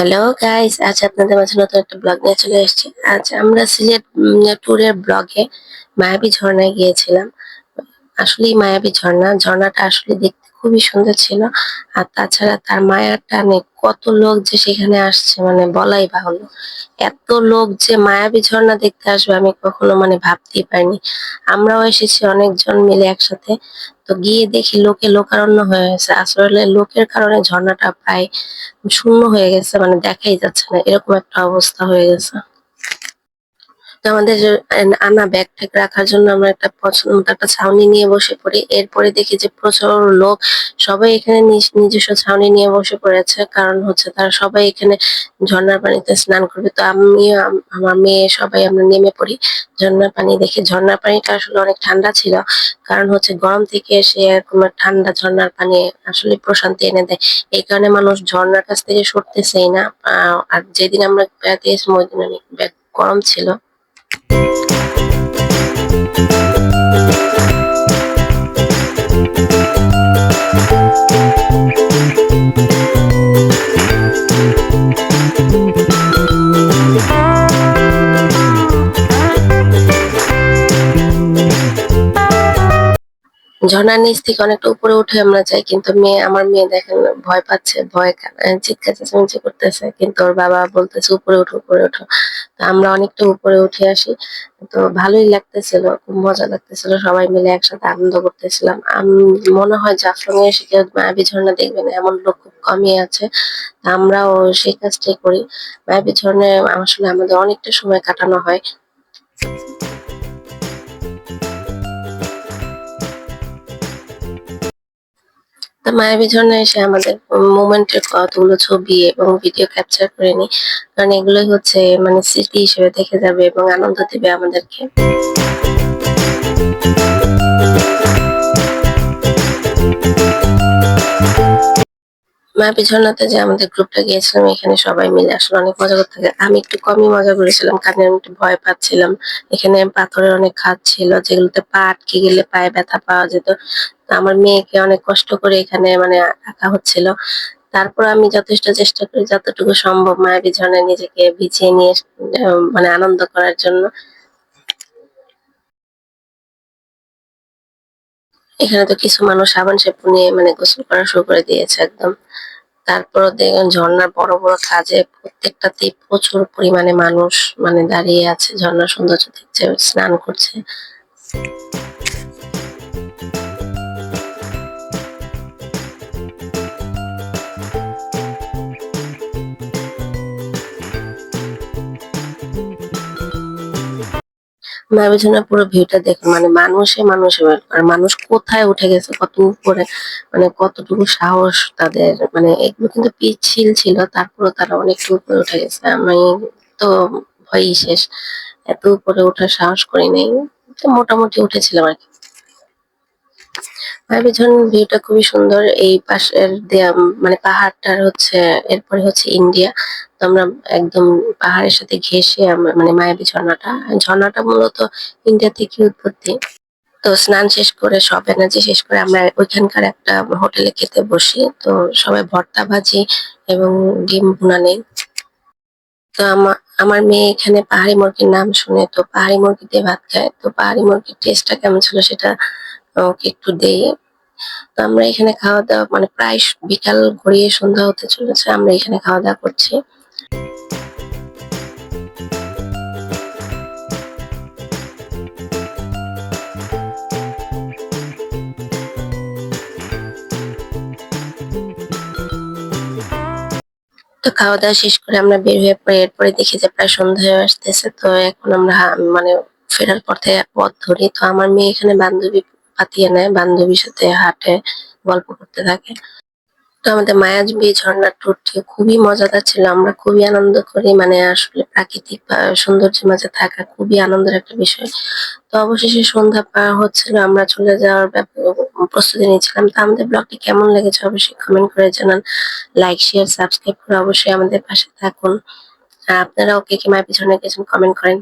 Hello guys, আজ আপনাদের মাঝে নতুন একটা ব্লগ নিয়ে চলে এসেছি। আজ আমরা সিলেট ট্যুরের ব্লগে মায়াবী ঝর্ণায় গিয়েছিলাম। আসলেই মায়াবী ঝর্ণা, ঝর্ণাটা আসলে দেখতে খুবই সুন্দর ছিল। আর তাছাড়া তার মায়ার টানে কত লোক যে সেখানে আসছে মানে বলাই বাহুল্য। এত লোক যে মায়াবী ঝর্ণা দেখতে আসবে আমি কখনো মানে ভাবতেই পারিনি। আমরাও এসেছি অনেকজন মিলে একসাথে। তো গিয়ে দেখি লোকে লোকারণ্য হয়ে গেছে। আসলে লোকের কারণে ঝর্ণাটা প্রায় শূন্য হয়ে গেছে, মানে দেখাই যাচ্ছে না, এরকম একটা অবস্থা হয়ে গেছে। তো আমাদের যে আনা ব্যাগ ট্যাগ রাখার জন্য আমরা একটা পছন্দ মতো একটা ছাউনি নিয়ে বসে পড়ি। এরপরে দেখি যে প্রচুর লোক, সবাই এখানে নিজস্ব ছাউনি নিয়ে বসে পড়েছে, কারণ হচ্ছে তারা সবাই এখানে ঝর্ণার পানিতে স্নান করবে। তো আমিও আমার মেয়ে সবাই আমরা নেমে পড়ি ঝর্ণার পানি দেখে। ঝর্ণার পানিটা আসলে অনেক ঠান্ডা ছিল, কারণ হচ্ছে গরম থেকে এসে এরকম ঠান্ডা ঝর্ণার পানি আসলে প্রশান্তি এনে দেয়। এই কারণে মানুষ ঝর্ণার কাছ থেকে সরতেছেই না। আর যেদিন আমরা বেড়াতে গেছিলাম ওই দিন অনেক গরম ছিল। ঝর্ণার নিচ থেকে অনেকটা উপরে উঠে আমরা যাই, কিন্তু আমার মেয়ে দেখেন ভয় পাচ্ছে, চিৎকার চেঁচামেচি করতেছে, কিন্তু ওর বাবা বলতেছে উপরে ওঠো উপরে ওঠো। তো আমরা অনেকটা উপরে উঠে আসি। তো ভালোই লাগতেছিল, খুব মজা লাগতেছিল, সবাই মিলে একসাথে আনন্দ করতেছিলাম। মনে হয় জাফলং এ এসে কেউ মায়াবী ঝর্ণা দেখবে না এমন লোক খুব কমই আছে। আমরাও সেই কাজটাই করি। মায়াবী ঝর্ণায় আসলে আমাদের অনেকটা সময় কাটানো হয়। তো মায়াবী ঝর্ণায় এসে আমাদের মোমেন্টের কতগুলো ছবি এবং ভিডিও ক্যাপচার করে নিই, কারণ এগুলোই হচ্ছে মানে স্মৃতি হিসেবে থেকে যাবে এবং আনন্দ দিবে আমাদেরকে। মায়াবী ঝর্ণাতে যে আমাদের গ্রুপটা গিয়েছিলাম, এখানে সবাই মিলে আসলে অনেক মজা করতে থাকে। আমি একটু কমই মজা করেছিলাম, কারণ আমি একটু ভয় পাচ্ছিলাম। এখানে পাথরের অনেক খাদ ছিল, যেগুলোতে পা আটকে গেলে পায়ে ব্যথা পাওয়া যেত। তো আমার মেয়েকে অনেক কষ্ট করে এখানে মানে রাখা হচ্ছিল। তারপর আমি যথেষ্ট চেষ্টা করি যতটুকু সম্ভব মায়াবী ঝর্ণায় নিজেকে ভিজিয়ে নিয়ে মানে আনন্দ করার জন্য। এখানে তো কিছু মানুষ সাবান শ্যাম্পু নিয়ে মানে গোসল করা শুরু করে দিয়েছে একদম। তারপরও দেখবেন ঝর্ণার বড় বড় কাজে প্রত্যেকটাতেই প্রচুর পরিমাণে মানুষ মানে দাঁড়িয়ে আছে, ঝর্ণার সৌন্দর্য দেখছে, স্নান করছে। নাবিঝর্ণার পুরো ভিউটা দেখুন, মানে মানুষে আর মানুষ কোথায় উঠে গেছে, কত উপরে, মানে কতটুকু সাহস তাদের, মানে এগুলো কিন্তু পিচ্ছিল ছিল, তারপরেও তারা অনেকটা উপরে উঠে গেছে। আমি তো ভয়ই শেষ, এত উপরে ওঠার সাহস করি নাই, তো মোটামুটি উঠেছিলাম আর কি। মায়াবী ঝর্ণার ভিউটা খুবই সুন্দর। এই পাশের দেয়া মানে পাহাড়টার হচ্ছে, এরপরে হচ্ছে ইন্ডিয়া। তো আমরা একদম পাহাড়ের সাথে ঘেঁষে মানে মায়াবী ঝর্ণাটা, ঝর্ণাটা মূলত ইন্ডিয়া থেকে উৎপত্তি। তো স্নান শেষ করে সব এনার্জি শেষ করে আমরা ওইখানকার একটা হোটেলে খেতে বসি। তো সবাই ভর্তা ভাজি এবং ডিম ভুনা নেই। তো আমার মেয়ে এখানে পাহাড়ি মুরগির নাম শুনে তো পাহাড়ি মুরগি দিয়ে ভাত খায়। তো পাহাড়ি মুরগির টেস্টটা কেমন ছিল সেটা ওকে একটু দেই। তো আমরা এখানে খাওয়া দাওয়া মানে প্রায় বিকাল গড়িয়ে সন্ধ্যা হতে চলেছে, আমরা এখানে খাওয়া দাওয়া করছি। তো খাওয়া দাওয়া শেষ করে আমরা বের হয়ে পড়ি, এরপরে দেখি যে প্রায় সন্ধ্যা হয়ে আসতেছে। তো এখন আমরা মানে ফেরার পথে পথ ধরি। তো আমার মেয়ে এখানে বান্ধবী পাতিয়ে নেয়, বান্ধবীর সাথে হাঁটে, গল্প করতে থাকে। তো আমাদের মায়াবী ঝর্ণার ট্যুরটি খুবই মজাদার ছিল, আমরা খুবই আনন্দ করি, মানে আসলে প্রাকৃতিক সৌন্দর্যের মাঝে থাকা খুবই আনন্দের একটা বিষয়। তো অবশেষে সন্ধ্যা পার হচ্ছিল, আমরা চলে যাওয়ার প্রস্তুতি নিচ্ছিলাম। তো আমাদের ব্লগটি কেমন লেগেছে অবশ্যই কমেন্ট করে জানান। লাইক শেয়ার সাবস্ক্রাইব করে অবশ্যই আমাদের পাশে থাকুন। আর আপনারাও কে কে মায়াবী ঝর্ণায় গেছেন কমেন্ট করেন।